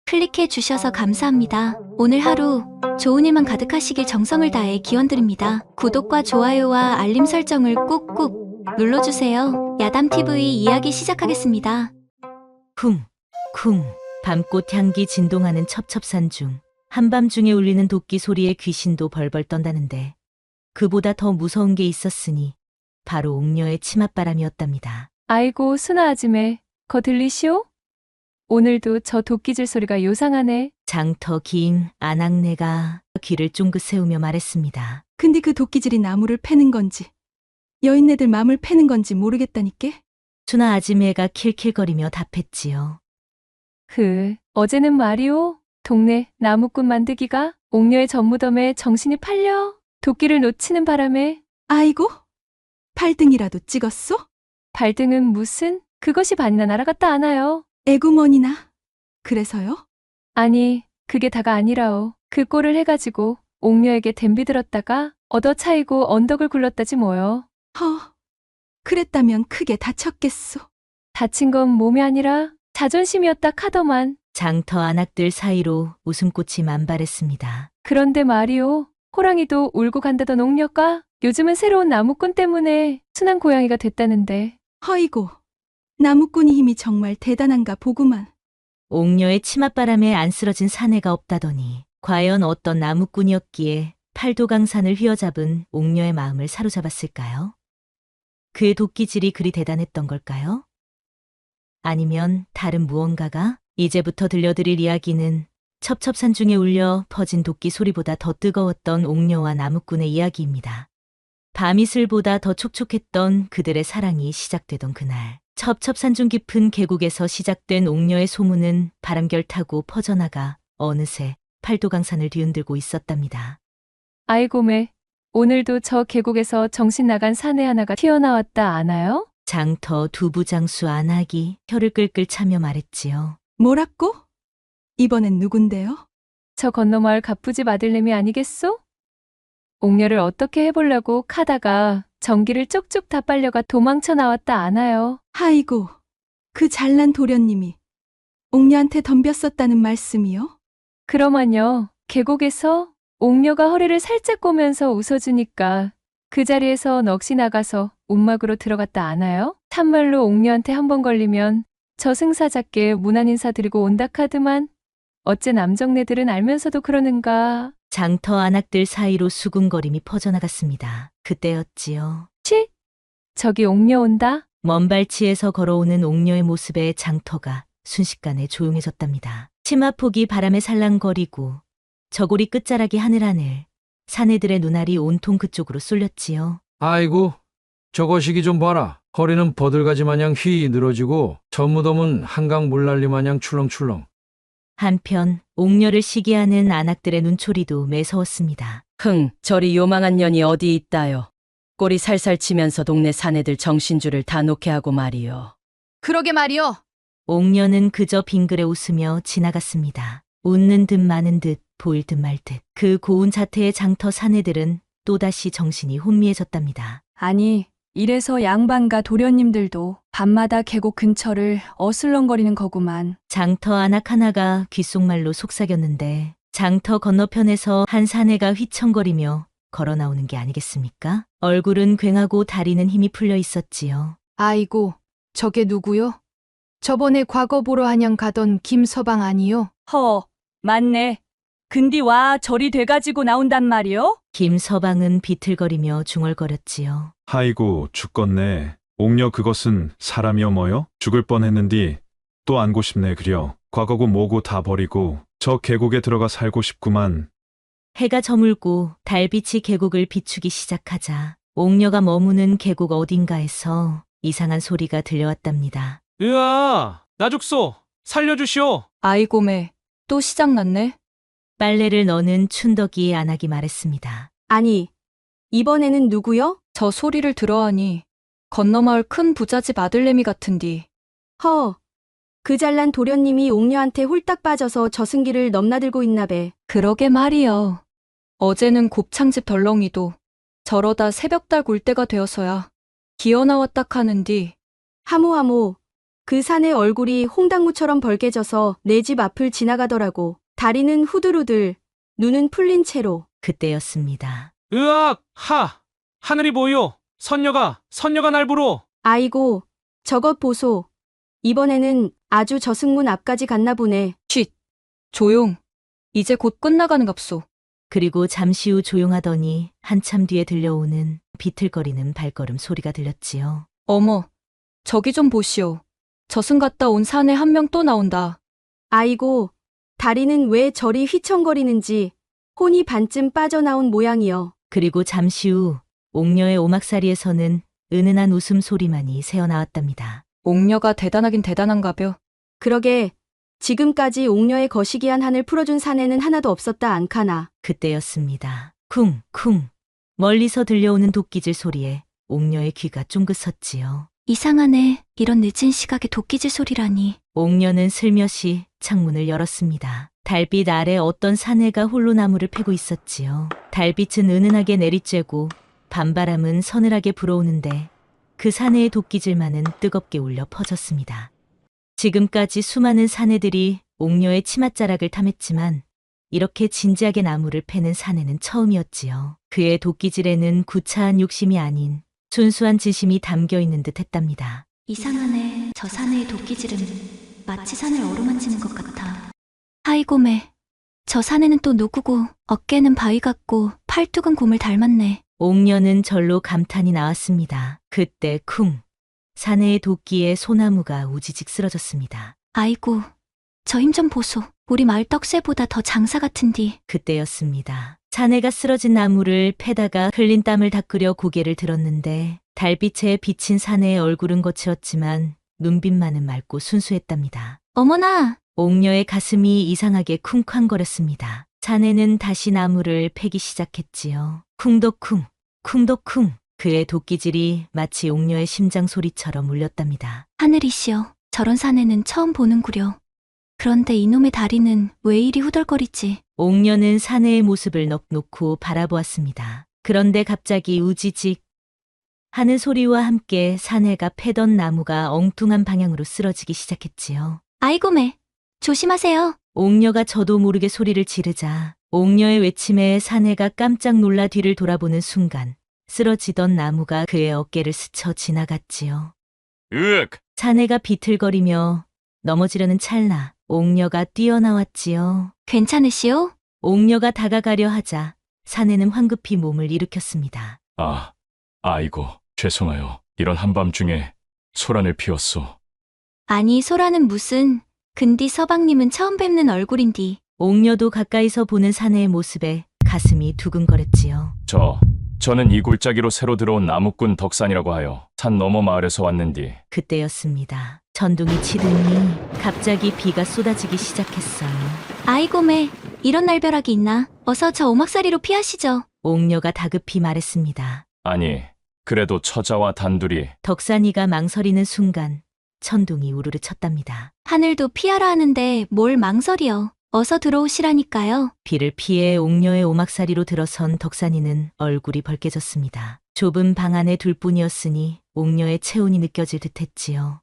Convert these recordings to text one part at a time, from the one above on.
클릭해 주셔서 감사합니다. 오늘 하루 좋은 일만 가득하시길 정성을 다해 기원드립니다. 구독과 좋아요와 알림 설정을 꾹꾹 눌러주세요. 야담TV 이야기 시작하겠습니다. 쿵쿵 밤꽃 향기 진동하는 첩첩산 중 한밤중에 울리는 도끼 소리에 귀신도 벌벌 떤다는데 그보다 더 무서운 게 있었으니 바로 옥녀의 치맛바람이었답니다. 아이고 순아 아줌매, 거 들리시오? 오늘도 저 도끼질 소리가 요상하네. 장터 긴 아낙네가 귀를 쫑긋 세우며 말했습니다. 근데 그 도끼질이 나무를 패는 건지 여인네들 맘을 패는 건지 모르겠다니께. 순아 아지매가 킬킬거리며 답했지요. 어제는 말이오. 동네 나무꾼 만드기가 옥녀의 전무덤에 정신이 팔려 도끼를 놓치는 바람에. 아이고, 발등이라도 찍었소? 발등은 무슨, 그것이 반이나 날아갔다 아나요? 애구머니나. 그래서요? 아니, 그게 다가 아니라오. 그 꼴을 해가지고 옥녀에게 댐비들었다가 얻어차이고 언덕을 굴렀다지 뭐요. 그랬다면 크게 다쳤겠소. 다친 건 몸이 아니라 자존심이었다 카더만. 장터 안악들 사이로 웃음꽃이 만발했습니다. 그런데 말이오, 호랑이도 울고 간다던 옥녀가 요즘은 새로운 나무꾼 때문에 순한 고양이가 됐다는데. 허이고, 나무꾼이 힘이 정말 대단한가 보구만. 옥녀의 치맛바람에 안 쓰러진 사내가 없다더니 과연 어떤 나무꾼이었기에 팔도강산을 휘어잡은 옥녀의 마음을 사로잡았을까요? 그의 도끼질이 그리 대단했던 걸까요? 아니면 다른 무언가가? 이제부터 들려드릴 이야기는 첩첩산 중에 울려 퍼진 도끼 소리보다 더 뜨거웠던 옥녀와 나무꾼의 이야기입니다. 밤이슬보다 더 촉촉했던 그들의 사랑이 시작되던 그날, 첩첩산중 깊은 계곡에서 시작된 옥녀의 소문은 바람결 타고 퍼져나가 어느새 팔도강산을 뒤흔들고 있었답니다. 아이고매, 오늘도 저 계곡에서 정신 나간 사내 하나가 튀어나왔다 아나요? 장터 두부장수 안악이 혀를 끌끌 차며 말했지요. 뭐라고? 이번엔 누군데요? 저 건너마을 갑부집 아들내미 아니겠소? 옥녀를 어떻게 해보려고 카다가 전기를 쪽쪽 다 빨려가 도망쳐 나왔다 아나요? 아이고, 그 잘난 도련님이 옥녀한테 덤볐었다는 말씀이요? 그러면요, 계곡에서 옥녀가 허리를 살짝 꼬면서 웃어주니까 그 자리에서 넋이 나가서 움막으로 들어갔다 아나요? 참말로 옥녀한테 한 번 걸리면 저승사자께 무난 인사 드리고 온다 카드만 어째 남정네들은 알면서도 그러는가. 장터 안악들 사이로 수군거림이 퍼져나갔습니다. 그때였지요. 저기 옥녀 온다. 먼 발치에서 걸어오는 옥녀의 모습에 장터가 순식간에 조용해졌답니다. 치마폭이 바람에 살랑거리고 저고리 끝자락이 하늘하늘, 사내들의 눈알이 온통 그쪽으로 쏠렸지요. 아이고, 저거시기 좀 봐라. 허리는 버들가지 마냥 휘 늘어지고 전무덤은 한강 물난리 마냥 출렁출렁. 한편 옥녀를 시기하는 안악들의 눈초리도 매서웠습니다. 저리 요망한 년이 어디 있다요. 꼬리 살살 치면서 동네 사내들 정신줄을 다 놓게 하고 말이요. 그러게 말이요. 옥녀는 그저 빙그레 웃으며 지나갔습니다. 웃는 듯 마는 듯 보일 듯 말 듯. 그 고운 자태의 장터 사내들은 또다시 정신이 혼미해졌답니다. 아니, 이래서 양반과 도련님들도 밤마다 계곡 근처를 어슬렁거리는 거구만. 장터 안악 하나가 귓속말로 속삭였는데 장터 건너편에서 한 사내가 휘청거리며 걸어 나오는 게 아니겠습니까? 얼굴은 괭하고 다리는 힘이 풀려 있었지요. 아이고, 저게 누구요? 저번에 과거 보러 한양 가던 김서방 아니요? 맞네. 근디 와 저리 돼가지고 나온단 말이요? 김서방은 비틀거리며 중얼거렸지요. 아이고 죽겠네. 옥녀 그것은 사람이여 뭐여? 죽을 뻔했는디 또 안고 싶네 그려. 과거고 뭐고 다 버리고 저 계곡에 들어가 살고 싶구만. 해가 저물고 달빛이 계곡을 비추기 시작하자 옥녀가 머무는 계곡 어딘가에서 이상한 소리가 들려왔답니다. 으아, 나 죽소. 살려주시오. 아이고매, 또 시작났네. 빨래를 넣는 춘덕이의 안악이 말했습니다. 아니, 이번에는 누구요? 저 소리를 들어하니 건너마을 큰 부잣집 아들내미 같은디. 그 잘난 도련님이 옥녀한테 홀딱 빠져서 저승길을 넘나들고 있나배. 그러게 말이여. 어제는 곱창집 덜렁이도 저러다 새벽달 굴 때가 되어서야 기어나왔다 카는디. 하모하모, 그 사내 얼굴이 홍당무처럼 벌개져서 내 집 앞을 지나가더라고. 다리는 후들후들, 눈은 풀린 채로. 그때였습니다. 으악! 하늘이 보여! 선녀가 날 부러! 아이고, 저것 보소. 이번에는 아주 저승문 앞까지 갔나 보네. 쉿! 조용. 이제 곧 끝나가는 갑소. 그리고 잠시 후 조용하더니 한참 뒤에 들려오는 비틀거리는 발걸음 소리가 들렸지요. 어머, 저기 좀 보시오. 저승 갔다 온 사내 한 명 또 나온다. 아이고, 다리는 왜 저리 휘청거리는지 혼이 반쯤 빠져나온 모양이여. 그리고 잠시 후 옥녀의 오막살이에서는 은은한 웃음소리만이 새어나왔답니다. 옥녀가 대단하긴 대단한가벼. 그러게, 지금까지 옥녀의 거시기한 한을 풀어준 사내는 하나도 없었다 안카나. 그때였습니다. 쿵쿵 멀리서 들려오는 도끼질 소리에 옥녀의 귀가 쫑긋 섰지요. 이상하네. 이런 늦은 시각에 도끼질 소리라니. 옥녀는 슬며시 창문을 열었습니다. 달빛 아래 어떤 사내가 홀로 나무를 패고 있었지요. 달빛은 은은하게 내리쬐고 밤바람은 서늘하게 불어오는데 그 사내의 도끼질만은 뜨겁게 울려 퍼졌습니다. 지금까지 수많은 사내들이 옥녀의 치맛자락을 탐했지만 이렇게 진지하게 나무를 패는 사내는 처음이었지요. 그의 도끼질에는 구차한 욕심이 아닌 순수한 진심이 담겨 있는 듯 했답니다. 이상하네. 저 사내의 도끼질은 마치 산을 어루만지는 것 같아. 아이고매. 저 사내는 또 누구고 어깨는 바위 같고 팔뚝은 곰을 닮았네. 옥녀는 절로 감탄이 나왔습니다. 그때 쿵! 사내의 도끼에 소나무가 우지직 쓰러졌습니다. 아이고. 저 힘 좀 보소. 우리 마을 떡새보다 더 장사 같은디. 그때였습니다. 사내가 쓰러진 나무를 패다가 흘린 땀을 닦으려 고개를 들었는데 달빛에 비친 사내의 얼굴은 거칠었지만 눈빛만은 맑고 순수했답니다. 어머나. 옥녀의 가슴이 이상하게 쿵쾅거렸습니다. 사내는 다시 나무를 패기 시작했지요. 쿵덕쿵, 쿵덕쿵. 그의 도끼질이 마치 옥녀의 심장 소리처럼 울렸답니다. 하늘이시여. 저런 사내는 처음 보는구려. 그런데 이놈의 다리는 왜 이리 후덜거리지? 옥녀는 사내의 모습을 넋 놓고 바라보았습니다. 그런데 갑자기 우지직 하는 소리와 함께 사내가 패던 나무가 엉뚱한 방향으로 쓰러지기 시작했지요. 아이고매. 조심하세요. 옥녀가 저도 모르게 소리를 지르자 옥녀의 외침에 사내가 깜짝 놀라 뒤를 돌아보는 순간 쓰러지던 나무가 그의 어깨를 스쳐 지나갔지요. 으악! 사내가 비틀거리며 넘어지려는 찰나 옥녀가 뛰어나왔지요. 괜찮으시오? 옥녀가 다가가려 하자 사내는 황급히 몸을 일으켰습니다. 아이고, 죄송해요. 이런 한밤중에 소란을 피웠소. 아니 소라는 무슨. 근디 서방님은 처음 뵙는 얼굴인디. 옥녀도 가까이서 보는 사내의 모습에 가슴이 두근거렸지요. 저는 이 골짜기로 새로 들어온 나무꾼 덕산이라고 하여 산 너머 마을에서 왔는디. 그때였습니다. 전둥이 치더니 갑자기 비가 쏟아지기 시작했어요. 아이고매. 이런 날벼락이 있나? 어서 저 오막살이로 피하시죠. 옥녀가 다급히 말했습니다. 아니, 그래도 처자와 단둘이. 덕산이가 망설이는 순간 천둥이 우르르 쳤답니다. 하늘도 피하라 하는데 뭘 망설이여. 어서 들어오시라니까요. 비를 피해 옥녀의 오막살이로 들어선 덕산이는 얼굴이 벌개졌습니다. 좁은 방 안에 둘뿐이었으니 옥녀의 체온이 느껴질 듯했지요.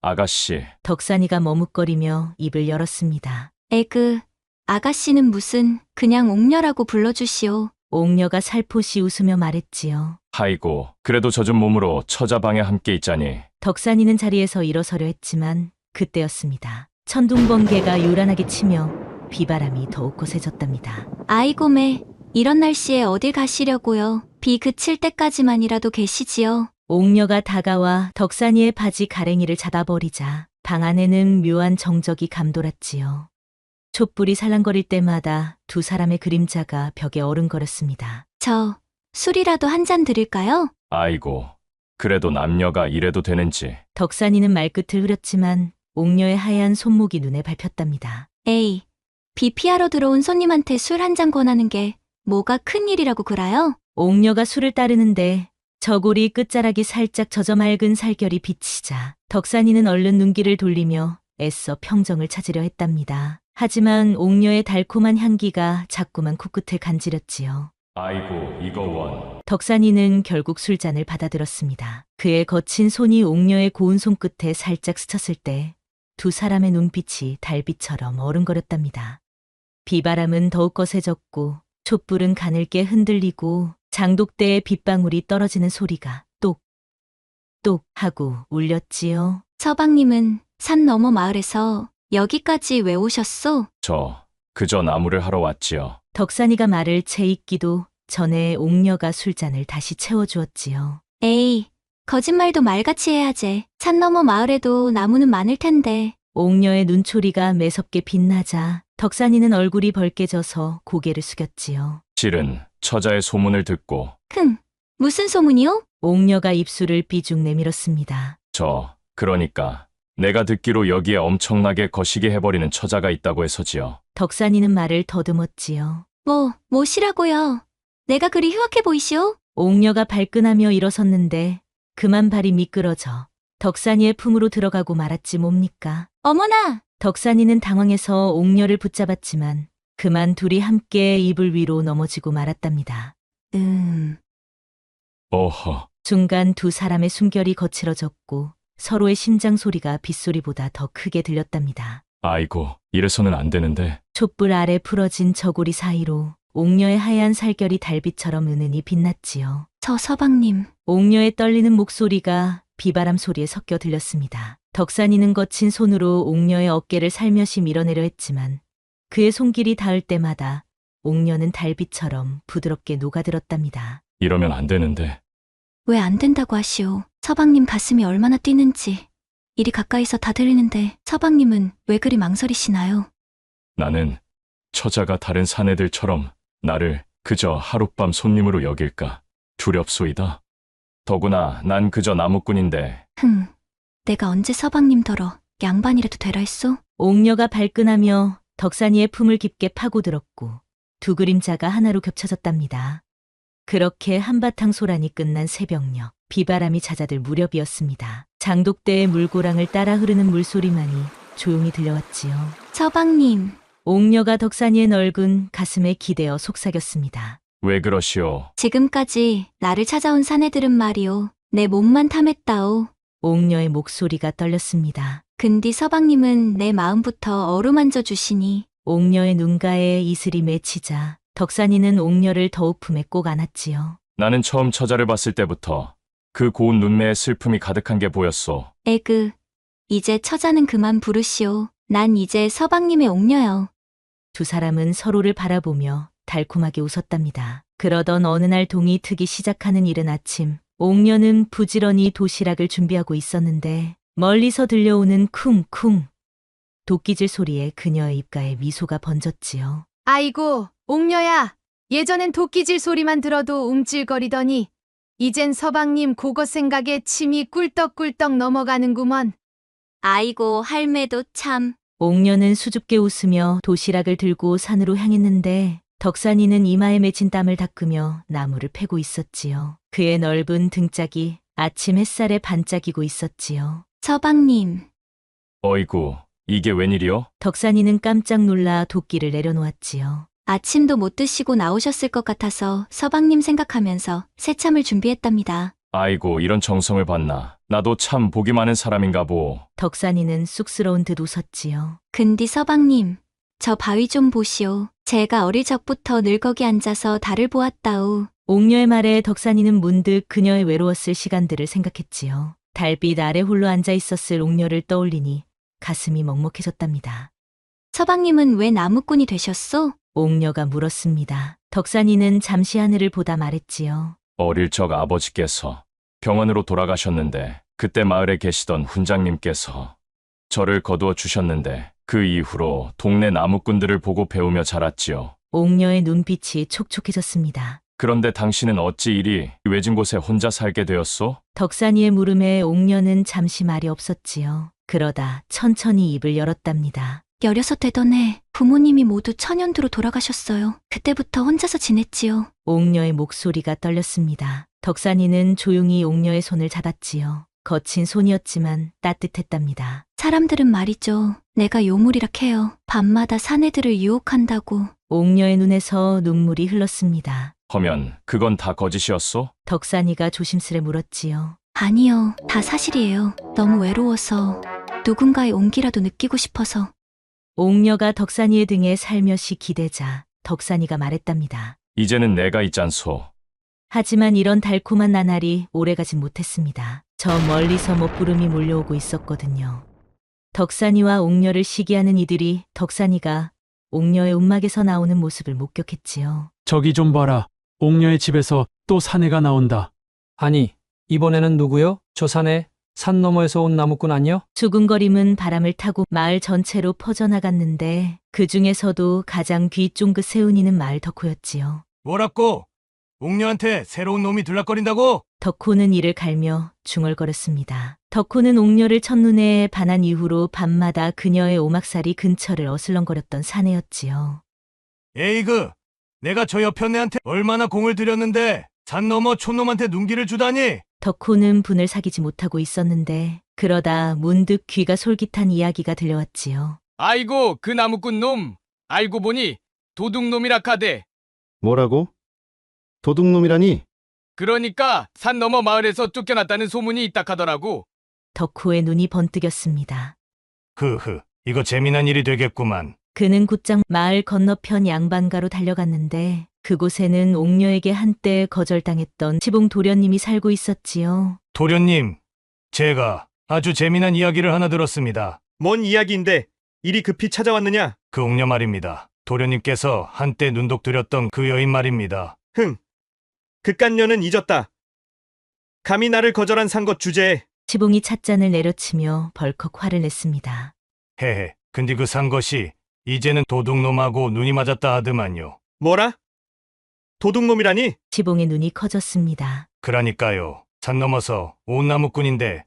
아가씨. 덕산이가 머뭇거리며 입을 열었습니다. 에그, 아가씨는 무슨. 그냥 옥녀라고 불러주시오. 옥녀가 살포시 웃으며 말했지요. 아이고, 그래도 젖은 몸으로 처자 방에 함께 있자니. 덕산이는 자리에서 일어서려 했지만 그때였습니다. 천둥번개가 요란하게 치며 비바람이 더욱 거세졌답니다. 아이고매. 이런 날씨에 어딜 가시려고요. 비 그칠 때까지만이라도 계시지요. 옥녀가 다가와 덕산이의 바지 가랭이를 잡아버리자 방 안에는 묘한 정적이 감돌았지요. 촛불이 살랑거릴 때마다 두 사람의 그림자가 벽에 어른거렸습니다. 저 술이라도 한 잔 드릴까요? 아이고, 그래도 남녀가 이래도 되는지. 덕산이는 말끝을 흐렸지만 옥녀의 하얀 손목이 눈에 밟혔답니다. 에이, 비 피하러 들어온 손님한테 술 한 잔 권하는 게 뭐가 큰일이라고 그라요? 옥녀가 술을 따르는데 저고리 끝자락이 살짝 젖어 맑은 살결이 비치자 덕산이는 얼른 눈길을 돌리며 애써 평정을 찾으려 했답니다. 하지만 옥녀의 달콤한 향기가 자꾸만 코끝을 간지렸지요. 아이고, 이거 원. 덕산이는 결국 술잔을 받아들었습니다. 그의 거친 손이 옥녀의 고운 손끝에 살짝 스쳤을 때 두 사람의 눈빛이 달빛처럼 어른거렸답니다. 비바람은 더욱 거세졌고 촛불은 가늘게 흔들리고 장독대에 빗방울이 떨어지는 소리가 똑똑 하고 울렸지요. 서방님은 산 너머 마을에서 여기까지 왜 오셨소? 저 그저 나무를 하러 왔지요. 덕산이가 말을 채 있기도 전에 옥녀가 술잔을 다시 채워주었지요. 에이, 거짓말도 말같이 해야지. 산 너머 마을에도 나무는 많을 텐데. 옥녀의 눈초리가 매섭게 빛나자 덕산이는 얼굴이 벌개져서 고개를 숙였지요. 실은 처자의 소문을 듣고 무슨 소문이요? 옥녀가 입술을 삐죽 내밀었습니다. 그러니까 내가 듣기로 여기에 엄청나게 거시기 해버리는 처자가 있다고 해서지요. 덕산이는 말을 더듬었지요. 뭐시라고요? 내가 그리 흉악해 보이시오? 옥녀가 발끈하며 일어섰는데 그만 발이 미끄러져 덕산이의 품으로 들어가고 말았지 뭡니까? 어머나! 덕산이는 당황해서 옥녀를 붙잡았지만 그만 둘이 함께 이불 위로 넘어지고 말았답니다. 어허. 순간 두 사람의 숨결이 거칠어졌고 서로의 심장 소리가 빗소리보다 더 크게 들렸답니다. 아이고, 이래서는 안 되는데. 촛불 아래 풀어진 저고리 사이로 옥녀의 하얀 살결이 달빛처럼 은은히 빛났지요. 저 서방님. 옥녀의 떨리는 목소리가 비바람 소리에 섞여 들렸습니다. 덕산이는 거친 손으로 옥녀의 어깨를 살며시 밀어내려 했지만 그의 손길이 닿을 때마다 옥녀는 달빛처럼 부드럽게 녹아들었답니다. 이러면 안 되는데. 왜 안 된다고 하시오? 서방님 가슴이 얼마나 뛰는지. 이리 가까이서 다 들리는데 서방님은 왜 그리 망설이시나요? 나는 처자가 다른 사내들처럼 나를 그저 하룻밤 손님으로 여길까 두렵소이다. 더구나 난 그저 나무꾼인데. 내가 언제 서방님더러 양반이라도 되라 했소? 옥녀가 발끈하며 덕산이의 품을 깊게 파고들었고 두 그림자가 하나로 겹쳐졌답니다. 그렇게 한바탕 소란이 끝난 새벽녘, 비바람이 잦아들 무렵이었습니다. 장독대의 물고랑을 따라 흐르는 물소리만이 조용히 들려왔지요. 서방님. 옥녀가 덕산이의 넓은 가슴에 기대어 속삭였습니다. 왜 그러시오? 지금까지 나를 찾아온 사내들은 말이오. 내 몸만 탐했다오. 옥녀의 목소리가 떨렸습니다. 근디 서방님은 내 마음부터 어루만져 주시니. 옥녀의 눈가에 이슬이 맺히자 덕산이는 옥녀를 더욱 품에 꼭 안았지요. 나는 처음 처자를 봤을 때부터 그 고운 눈매에 슬픔이 가득한 게 보였소. 이제 처자는 그만 부르시오. 난 이제 서방님의 옥녀요. 두 사람은 서로를 바라보며 달콤하게 웃었답니다. 그러던 어느 날 동이 트기 시작하는 이른 아침, 옥녀는 부지런히 도시락을 준비하고 있었는데 멀리서 들려오는 쿵쿵 도끼질 소리에 그녀의 입가에 미소가 번졌지요. 아이고, 옥녀야. 예전엔 도끼질 소리만 들어도 움찔거리더니 이젠 서방님 그것 생각에 침이 꿀떡꿀떡 넘어가는구먼. 아이고, 할매도 참. 옥녀는 수줍게 웃으며 도시락을 들고 산으로 향했는데 덕산이는 이마에 맺힌 땀을 닦으며 나무를 패고 있었지요. 그의 넓은 등짝이 아침 햇살에 반짝이고 있었지요. 서방님. 어이구, 이게 웬일이요? 덕산이는 깜짝 놀라 도끼를 내려놓았지요. 아침도 못 드시고 나오셨을 것 같아서 서방님 생각하면서 새참을 준비했답니다. 아이고, 이런 정성을 봤나. 나도 참 복이 많은 사람인가 보. 덕산이는 쑥스러운 듯 웃었지요. 근디 서방님, 저 바위 좀 보시오. 제가 어릴 적부터 늘 거기 앉아서 달을 보았다오. 옥녀의 말에 덕산이는 문득 그녀의 외로웠을 시간들을 생각했지요. 달빛 아래 홀로 앉아 있었을 옥녀를 떠올리니 가슴이 먹먹해졌답니다. 서방님은 왜 나무꾼이 되셨소? 옥녀가 물었습니다. 덕산이는 잠시 하늘을 보다 말했지요. 어릴 적 아버지께서 병원으로 돌아가셨는데 그때 마을에 계시던 훈장님께서 저를 거두어 주셨는데 그 이후로 동네 나무꾼들을 보고 배우며 자랐지요. 옥녀의 눈빛이 촉촉해졌습니다. 그런데 당신은 어찌 이리 외진 곳에 혼자 살게 되었소? 덕산이의 물음에 옥녀는 잠시 말이 없었지요. 그러다 천천히 입을 열었답니다. 16 되던 해 부모님이 모두 천연두로 돌아가셨어요. 그때부터 혼자서 지냈지요. 옥녀의 목소리가 떨렸습니다. 덕산이는 조용히 옥녀의 손을 잡았지요. 거친 손이었지만 따뜻했답니다. 사람들은 말이죠. 내가 요물이라 해요. 밤마다 사내들을 유혹한다고. 옥녀의 눈에서 눈물이 흘렀습니다. 허면 그건 다 거짓이었소? 덕산이가 조심스레 물었지요. 아니요, 다 사실이에요. 너무 외로워서 누군가의 온기라도 느끼고 싶어서. 옥녀가 덕산이의 등에 살며시 기대자 덕산이가 말했답니다. 이제는 내가 있잖소. 하지만 이런 달콤한 나날이 오래가진 못했습니다. 저 멀리서 먹구름이 몰려오고 있었거든요. 덕산이와 옥녀를 시기하는 이들이 덕산이가 옥녀의 움막에서 나오는 모습을 목격했지요. 저기 좀 봐라. 옥녀의 집에서 또 사내가 나온다. 아니, 이번에는 누구요? 저 산에 산 너머에서 온 나무꾼 아니요? 수군거림은 바람을 타고 마을 전체로 퍼져나갔는데 그 중에서도 가장 귀 쫑긋 세운이는 마을 덕호였지요. 뭐라고? 옥녀한테 새로운 놈이 들락거린다고? 덕호는 이를 갈며 중얼거렸습니다. 덕호는 옥녀를 첫눈에 반한 이후로 밤마다 그녀의 오막살이 근처를 어슬렁거렸던 사내였지요. 에이그, 내가 저 옆편네한테 얼마나 공을 들였는데 산 너머 촌놈한테 눈길을 주다니? 덕호는 분을 사귀지 못하고 있었는데 그러다 문득 귀가 솔깃한 이야기가 들려왔지요. 아이고 그 나무꾼 놈 알고 보니 도둑놈이라 카대. 뭐라고? 도둑놈이라니? 그러니까 산 너머 마을에서 쫓겨났다는 소문이 있다 카더라고. 덕호의 눈이 번뜩였습니다. 이거 재미난 일이 되겠구만. 그는 곧장 마을 건너편 양반가로 달려갔는데 그곳에는 옥녀에게 한때 거절당했던 지봉 도련님이 살고 있었지요. 도련님, 제가 아주 재미난 이야기를 하나 들었습니다. 뭔 이야기인데 이리 급히 찾아왔느냐? 그 옥녀 말입니다. 도련님께서 한때 눈독 들였던 그 여인 말입니다. 그깟 년은 잊었다. 감히 나를 거절한 상것 주제에. 지봉이 찻잔을 내려치며 벌컥 화를 냈습니다. 헤헤, 근데 그 상것이 이제는 도둑놈하고 눈이 맞았다 하더만요. 뭐라? 도둑놈이라니? 지봉의 눈이 커졌습니다. 그러니까요. 산 넘어서 온 나무꾼인데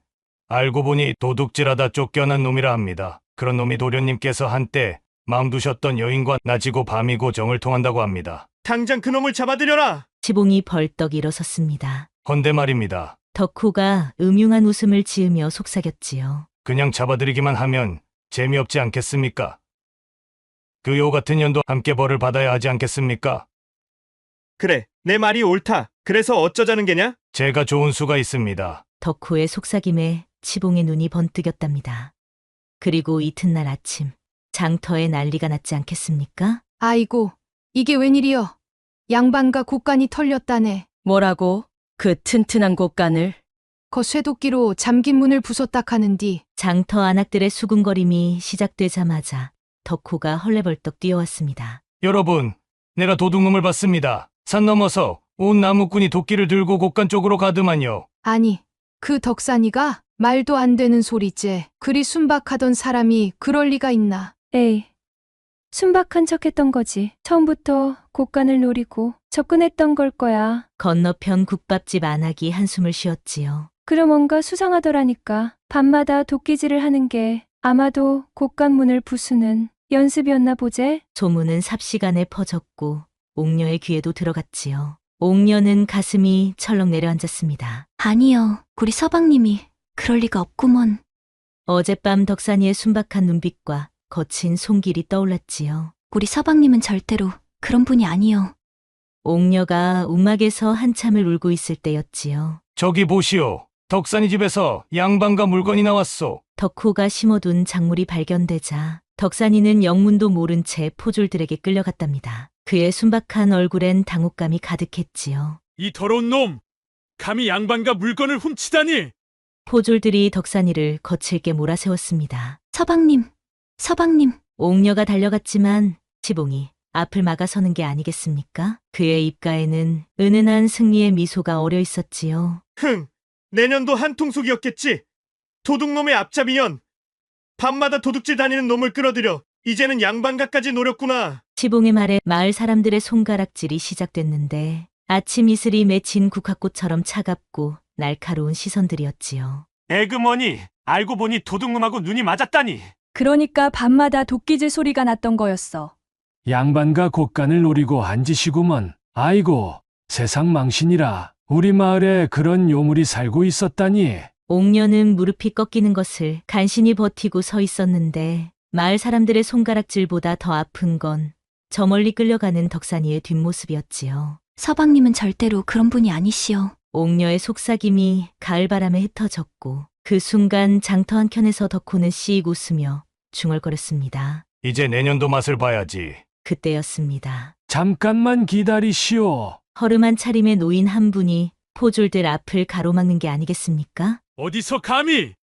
알고 보니 도둑질하다 쫓겨난 놈이라 합니다. 그런 놈이 도련님께서 한때 마음 두셨던 여인과 낮이고 밤이고 정을 통한다고 합니다. 당장 그놈을 잡아들여라! 지봉이 벌떡 일어섰습니다. 헌데 말입니다. 덕후가 음흉한 웃음을 지으며 속삭였지요. 그냥 잡아들이기만 하면 재미없지 않겠습니까? 그 요 같은 년도 함께 벌을 받아야 하지 않겠습니까? 그래, 내 말이 옳다. 그래서 어쩌자는 게냐? 제가 좋은 수가 있습니다. 덕후의 속삭임에 지봉의 눈이 번뜩였답니다. 그리고 이튿날 아침 장터에 난리가 났지 않겠습니까? 아이고, 이게 웬일이여. 양반가 곳간이 털렸다네. 뭐라고? 그 튼튼한 곳간을? 거 쇠도끼로 잠긴 문을 부쉈다 하는디. 장터 안악들의 수군거림이 시작되자마자 덕후가 헐레벌떡 뛰어왔습니다. 여러분, 내가 도둑놈을 봤습니다. 산 넘어서 온 나무꾼이 도끼를 들고 곳간 쪽으로 가더만요. 아니, 그 덕산이가 말도 안 되는 소리째. 그리 순박하던 사람이 그럴 리가 있나. 에이, 순박한 척했던 거지. 처음부터 곳간을 노리고 접근했던 걸 거야. 건너편 국밥집 안악이 한숨을 쉬었지요. 그럼 뭔가 수상하더라니까. 밤마다 도끼질을 하는 게 아마도 곳간 문을 부수는 연습이었나 보제? 소문은 삽시간에 퍼졌고 옥녀의 귀에도 들어갔지요. 옥녀는 가슴이 철렁 내려앉았습니다. 아니요, 우리 서방님이 그럴 리가 없구먼. 어젯밤 덕산이의 순박한 눈빛과 거친 손길이 떠올랐지요. 우리 서방님은 절대로 그런 분이 아니요. 옥녀가 움막에서 한참을 울고 있을 때였지요. 저기 보시오. 덕산이 집에서 양반가 물건이 나왔소. 덕후가 심어둔 작물이 발견되자 덕산이는 영문도 모른 채 포졸들에게 끌려갔답니다. 그의 순박한 얼굴엔 당혹감이 가득했지요. 이 더러운 놈! 감히 양반가 물건을 훔치다니! 포졸들이 덕산이를 거칠게 몰아세웠습니다. 서방님. 옥녀가 달려갔지만 지봉이 앞을 막아서는 게 아니겠습니까? 그의 입가에는 은은한 승리의 미소가 어려 있었지요. 내년도 한통속이었겠지. 도둑놈의 앞잡이년. 밤마다 도둑질 다니는 놈을 끌어들여 이제는 양반가까지 노렸구나. 지봉의 말에 마을 사람들의 손가락질이 시작됐는데 아침 이슬이 맺힌 국화꽃처럼 차갑고 날카로운 시선들이었지요. 에그머니, 알고 보니 도둑놈하고 눈이 맞았다니. 그러니까 밤마다 도끼질 소리가 났던 거였어. 양반가 곳간을 노리고 앉으시구먼. 아이고, 세상 망신이라. 우리 마을에 그런 요물이 살고 있었다니. 옥녀는 무릎이 꺾이는 것을 간신히 버티고 서 있었는데 마을 사람들의 손가락질보다 더 아픈 건 저 멀리 끌려가는 덕산이의 뒷모습이었지요. 서방님은 절대로 그런 분이 아니시오. 옥녀의 속삭임이 가을바람에 흩어졌고 그 순간 장터 한켠에서 덕호는 씩 웃으며 중얼거렸습니다. 이제 내년도 맛을 봐야지. 그때였습니다. 잠깐만 기다리시오. 허름한 차림의 노인 한 분이 포졸들 앞을 가로막는 게 아니겠습니까? 어디서 감히?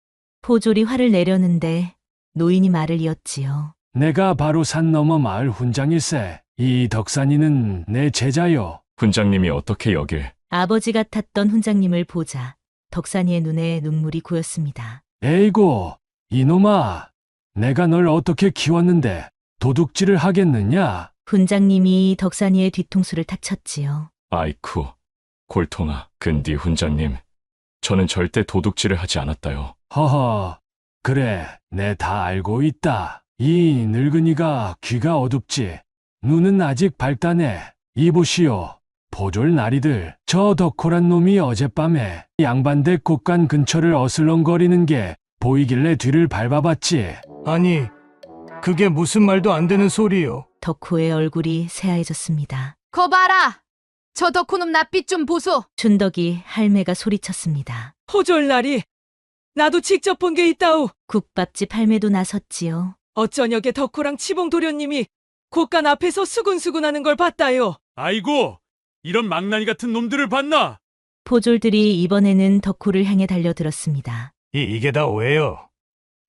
포졸이 화를 내려는데 노인이 말을 이었지요. 내가 바로 산 너머 마을 훈장일세. 이 덕산이는 내 제자요. 훈장님이 어떻게 여길? 아버지 같았던 훈장님을 보자 덕산이의 눈에 눈물이 고였습니다. 에이고, 이놈아. 내가 널 어떻게 키웠는데 도둑질을 하겠느냐? 훈장님이 덕산이의 뒤통수를 탁 쳤지요. 아이쿠, 골통아. 근디 훈장님, 저는 절대 도둑질을 하지 않았다요. 허허, 그래, 내 다 알고 있다. 이 늙은이가 귀가 어둡지. 눈은 아직 밝다네. 이보시오. 포졸 나리들, 저 덕호란 놈이 어젯밤에 양반댁 곳간 근처를 어슬렁거리는 게 보이길래 뒤를 밟아봤지. 아니, 그게 무슨 말도 안 되는 소리요. 덕호의 얼굴이 새하얘졌습니다. 거 봐라! 저 덕후놈 낯빛 좀 보소! 춘덕이 할매가 소리쳤습니다. 포졸나리, 나도 직접 본 게 있다우. 국밥집 할매도 나섰지요. 어쩌녁에 덕후랑 치봉 도련님이 곳간 앞에서 수군수군하는 걸 봤다요. 아이고, 이런 망나니 같은 놈들을 봤나? 포졸들이 이번에는 덕호를 향해 달려들었습니다. 이게 다 오해요.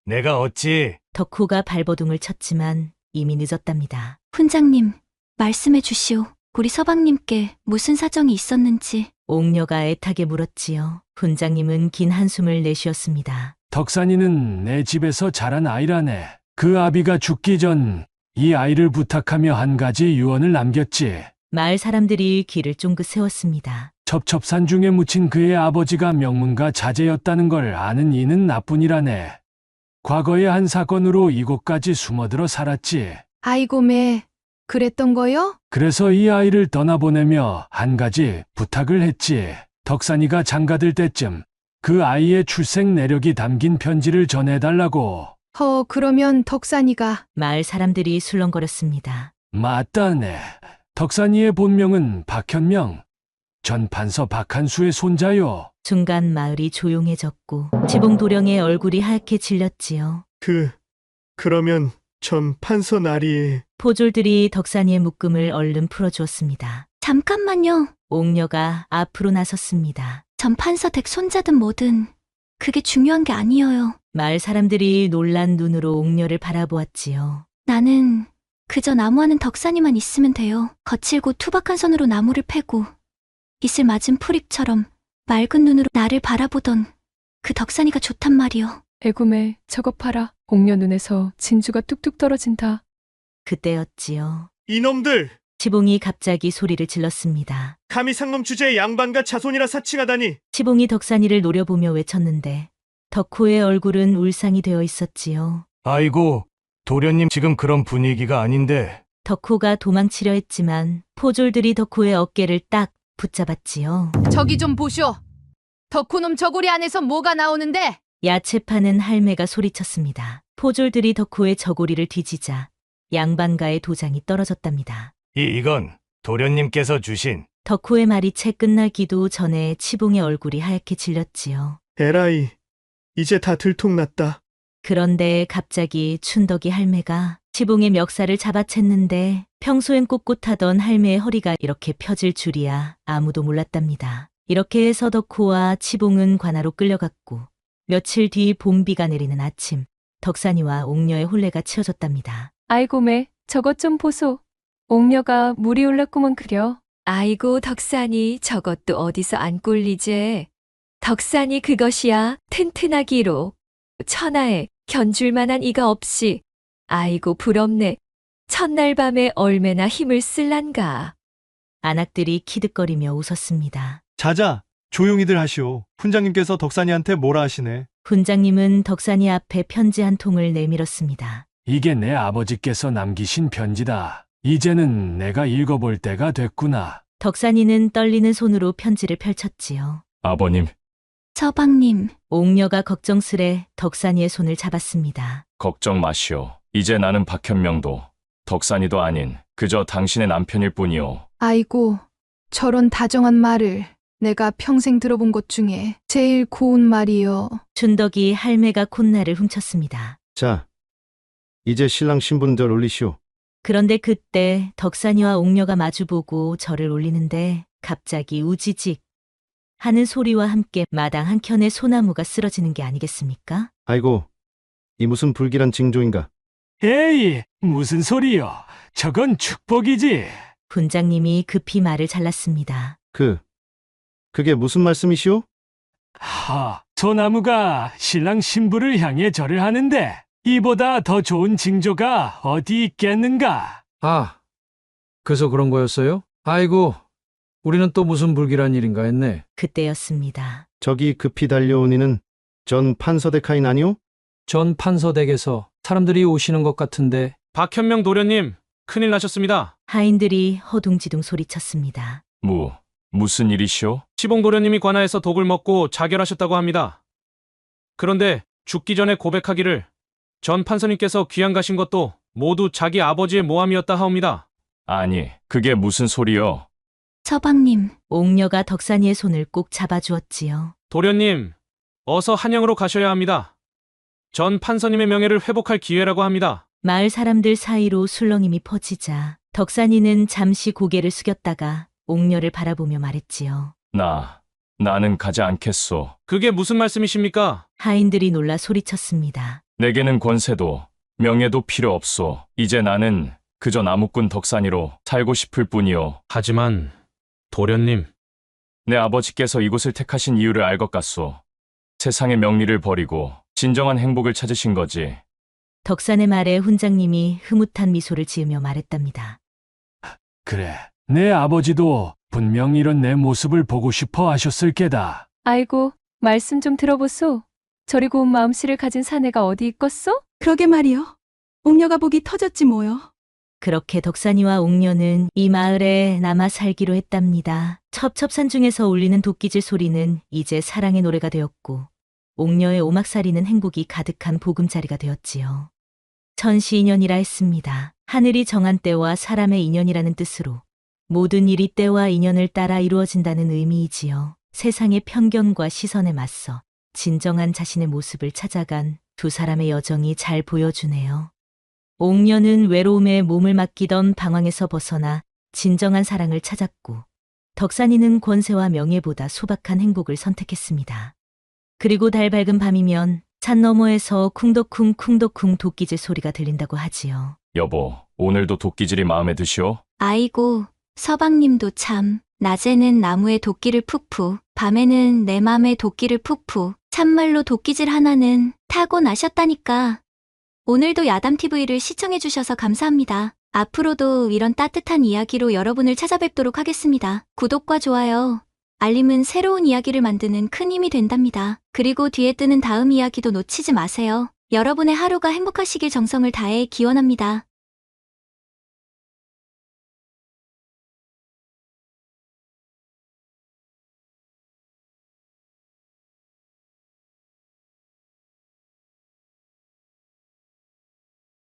내가 어찌... 덕호가 발버둥을 쳤지만 이미 늦었답니다. 훈장님, 말씀해 주시오. 우리 서방님께 무슨 사정이 있었는지. 옥녀가 애타게 물었지요. 훈장님은 긴 한숨을 내쉬었습니다. 덕산이는 내 집에서 자란 아이라네. 그 아비가 죽기 전 이 아이를 부탁하며 한 가지 유언을 남겼지. 마을 사람들이 귀를 쫑긋 세웠습니다. 첩첩산 중에 묻힌 그의 아버지가 명문가 자제였다는 걸 아는 이는 나뿐이라네. 과거의 한 사건으로 이곳까지 숨어들어 살았지. 아이고 매, 그랬던 거요? 그래서 이 아이를 떠나보내며 한 가지 부탁을 했지. 덕산이가 장가들 때쯤 그 아이의 출생 내력이 담긴 편지를 전해달라고. 그러면 덕산이가... 마을 사람들이 술렁거렸습니다. 맞다네. 덕산이의 본명은 박현명. 전 판서 박한수의 손자요. 순간 마을이 조용해졌고 지봉 도령의 얼굴이 하얗게 질렸지요. 그러면 전 판서 나리... 포졸들이 덕산이의 묶음을 얼른 풀어주었습니다. 잠깐만요. 옥녀가 앞으로 나섰습니다. 전 판서댁 손자든 뭐든 그게 중요한 게 아니어요. 마을 사람들이 놀란 눈으로 옥녀를 바라보았지요. 나는 그저 나무하는 덕산이만 있으면 돼요. 거칠고 투박한 손으로 나무를 패고 이슬 맞은 풀잎처럼 맑은 눈으로 나를 바라보던 그 덕산이가 좋단 말이요. 애구매, 저것 봐라. 옥녀 눈에서 진주가 뚝뚝 떨어진다. 그때였지요. 이놈들! 치봉이 갑자기 소리를 질렀습니다. 감히 상놈 주제의 양반과 자손이라 사칭하다니. 치봉이 덕산이를 노려보며 외쳤는데 덕호의 얼굴은 울상이 되어 있었지요. 아이고, 도련님 지금 그런 분위기가 아닌데. 덕호가 도망치려 했지만 포졸들이 덕호의 어깨를 딱 붙잡았지요. 저기 좀 보쇼. 덕후놈 저고리 안에서 뭐가 나오는데? 야채 파는 할매가 소리쳤습니다. 포졸들이 덕호의 저고리를 뒤지자 양반가의 도장이 떨어졌답니다. 이건 도련님께서 주신... 덕호의 말이 채 끝나기도 전에 치봉의 얼굴이 하얗게 질렸지요. 에라이, 이제 다 들통났다. 그런데 갑자기 춘덕이 할매가 치봉의 멱살을 잡아챘는데 평소엔 꼿꼿하던 할매의 허리가 이렇게 펴질 줄이야 아무도 몰랐답니다. 이렇게 해서 덕호와 치봉은 관아로 끌려갔고 며칠 뒤 봄비가 내리는 아침 덕산이와 옥녀의 혼례가 치러졌답니다. 아이고 매, 저것 좀 보소. 옥녀가 물이 올랐구먼 그려. 아이고 덕산이 저것도 어디서 안 꼴리제. 덕산이 그것이야 튼튼하기로. 천하에 견줄 만한 이가 없이. 아이고 부럽네. 첫날 밤에 얼마나 힘을 쓸란가. 안악들이 키득거리며 웃었습니다. 자자, 조용히들 하시오. 훈장님께서 덕산이한테 뭐라 하시네. 훈장님은 덕산이 앞에 편지 한 통을 내밀었습니다. 이게 내 아버지께서 남기신 편지다. 이제는 내가 읽어볼 때가 됐구나. 덕산이는 떨리는 손으로 편지를 펼쳤지요. 아버님, 서방님. 옥녀가 걱정스레 덕산이의 손을 잡았습니다. 걱정 마시오. 이제 나는 박현명도 덕산이도 아닌 그저 당신의 남편일 뿐이오. 아이고, 저런 다정한 말을 내가 평생 들어본 것 중에 제일 고운 말이요. 춘덕이 할매가 콧날을 훔쳤습니다. 자, 이제 신랑 신분들 올리시오. 그런데 그때 덕산이와 옥녀가 마주보고 절을 올리는데 갑자기 우지직 하는 소리와 함께 마당 한켠에 소나무가 쓰러지는 게 아니겠습니까? 아이고, 이 무슨 불길한 징조인가? 에이, 무슨 소리요? 저건 축복이지. 훈장님이 급히 말을 잘랐습니다. 그게 무슨 말씀이시오? 소나무가 신랑 신부를 향해 절을 하는데 이보다 더 좋은 징조가 어디 있겠는가? 아, 그래서 그런 거였어요? 아이고, 우리는 또 무슨 불길한 일인가 했네. 그때였습니다. 저기 급히 달려온 이는 전 판서대카인 아니오? 전 판서댁에서 사람들이 오시는 것 같은데. 박현명 도련님, 큰일 나셨습니다. 하인들이 허둥지둥 소리쳤습니다. 무슨 일이시오? 시봉 도련님이 관아에서 독을 먹고 자결하셨다고 합니다. 그런데 죽기 전에 고백하기를 전 판서님께서 귀양 가신 것도 모두 자기 아버지의 모함이었다 하옵니다. 아니, 그게 무슨 소리요? 서방님. 옥녀가 덕산이의 손을 꼭 잡아주었지요. 도련님, 어서 한양으로 가셔야 합니다. 전 판서님의 명예를 회복할 기회라고 합니다. 마을 사람들 사이로 술렁임이 퍼지자 덕산이는 잠시 고개를 숙였다가 옥녀를 바라보며 말했지요. 나는 가지 않겠소. 그게 무슨 말씀이십니까? 하인들이 놀라 소리쳤습니다. 내게는 권세도 명예도 필요 없소. 이제 나는 그저 나무꾼 덕산이로 살고 싶을 뿐이요. 하지만 도련님, 내 아버지께서 이곳을 택하신 이유를 알 것 같소. 세상의 명리를 버리고 진정한 행복을 찾으신 거지. 덕산의 말에 훈장님이 흐뭇한 미소를 지으며 말했답니다. 그래, 내 아버지도 분명 이런 내 모습을 보고 싶어 하셨을 게다. 아이고, 말씀 좀 들어보소. 저리 고운 마음씨를 가진 사내가 어디 있겠소? 그러게 말이요. 옥녀가 복이 터졌지 뭐요. 그렇게 덕산이와 옥녀는 이 마을에 남아 살기로 했답니다. 첩첩산 중에서 울리는 도끼질 소리는 이제 사랑의 노래가 되었고 옥녀의 오막살이는 행복이 가득한 보금자리가 되었지요. 천시인연이라 했습니다. 하늘이 정한 때와 사람의 인연이라는 뜻으로 모든 일이 때와 인연을 따라 이루어진다는 의미이지요. 세상의 편견과 시선에 맞서 진정한 자신의 모습을 찾아간 두 사람의 여정이 잘 보여주네요. 옥녀는 외로움에 몸을 맡기던 방황에서 벗어나 진정한 사랑을 찾았고 덕산이는 권세와 명예보다 소박한 행복을 선택했습니다. 그리고 달 밝은 밤이면 산 너머에서 쿵덕쿵 쿵덕쿵 도끼질 소리가 들린다고 하지요. 여보, 오늘도 도끼질이 마음에 드시오? 아이고, 서방님도 참. 낮에는 나무에 도끼를 푹푹, 밤에는 내 맘에 도끼를 푹푹. 참말로 도끼질 하나는 타고나셨다니까. 오늘도 야담TV를 시청해주셔서 감사합니다. 앞으로도 이런 따뜻한 이야기로 여러분을 찾아뵙도록 하겠습니다. 구독과 좋아요, 알림은 새로운 이야기를 만드는 큰 힘이 된답니다. 그리고 뒤에 뜨는 다음 이야기도 놓치지 마세요. 여러분의 하루가 행복하시길 정성을 다해 기원합니다.